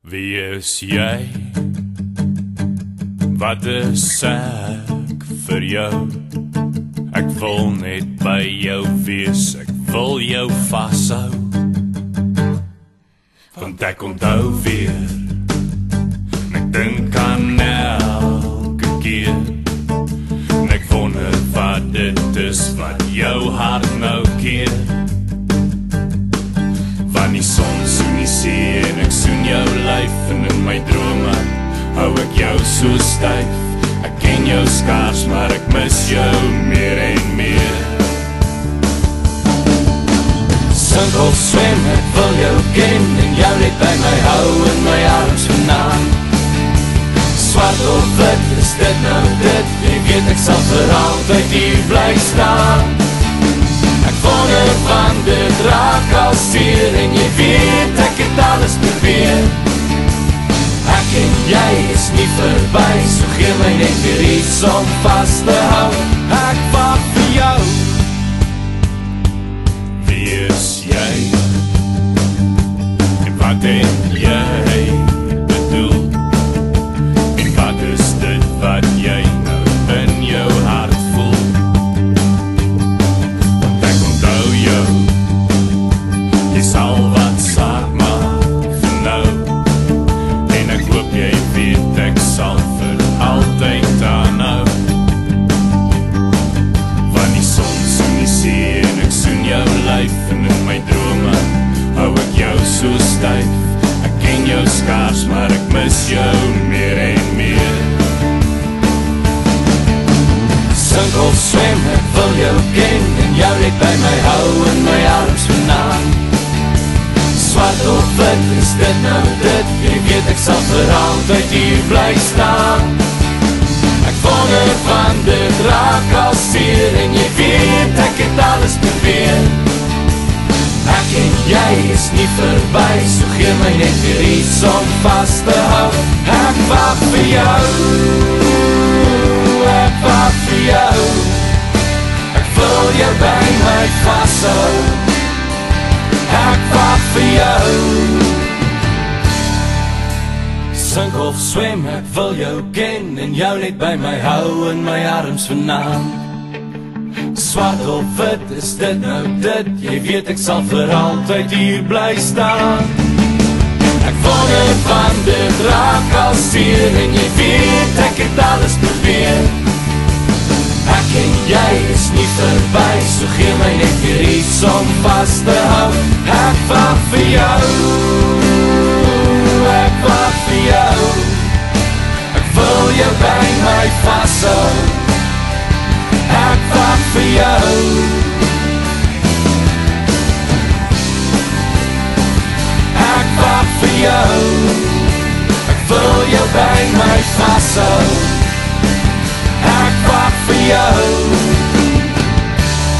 Wie is jy? Wat is ek vir jou? Ek wil net by jou wees, ek wil jou vashou. Want ek onthou weer, en ek dink aan elke keer. En ek wonder wat dit is wat jou hart nou keer. Van die son soen die see en ek soen jou lyf. En in my drome hou ek jou so styf. Ek ken jou skaars, maar ek mis jou meer en meer. Sink of swem, ek wil jou ken en jou net by my hou in my arms vanaand. Swart of wit, is dit nou dit? Jy weet ek sal vir altyd hier bly staan. Ek wonder van dit raak al seer en jy weet ek het alles probeer. Ek en jy is nie verby, so gee my net weer iets om vast te hou. Ek wag vir jou. Wie is jy? En wat het jy bedoel? En wat is dit wat jy nou in jou hart voel? Want ek onthou jou. Jy sal wat saak maak vir nou. En ek hoop jy weet ek sal vir altyd aanhou. Van die son soen die see en ek soen jou lyf. En in my drome hou ek jou so styf. Ek ken jou skaars, maar ek mis jou meer en meer. Sink of swem, ek wil jou ken en jou net by my hou in my arms vanaand. Swart of wit, is dit nou dit? Jy weet ek sal vir altyd hier bly staan. Ek wonder van dit raak al seer en jy weet ek het alles probeer. Ek en jy is nie verby, so gee my net weer iets om vast te hou. Ek wag vir jou, ek wag vir jou. Ek wil jou by my vashou. Ek wag vir jou. Sink of swem, ek wil jou ken en jou net by my hou in my arms vanaand. Swart of wit, is dit nou dit? Jy weet ek sal vir altyd hier bly staan. Ek wonder van dit raak al seer en jy weet ek het alles probeer. Ek en jy is nie verby, so gee my net weer iets om vast te hou. Ek wag vir jou, ek wag vir jou. Ek wil jou by my vashou. Ek wag vir jou. Ek wag vir jou. Ek wil jou by my vashou. Ek wag vir jou.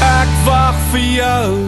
Ek wag vir jou.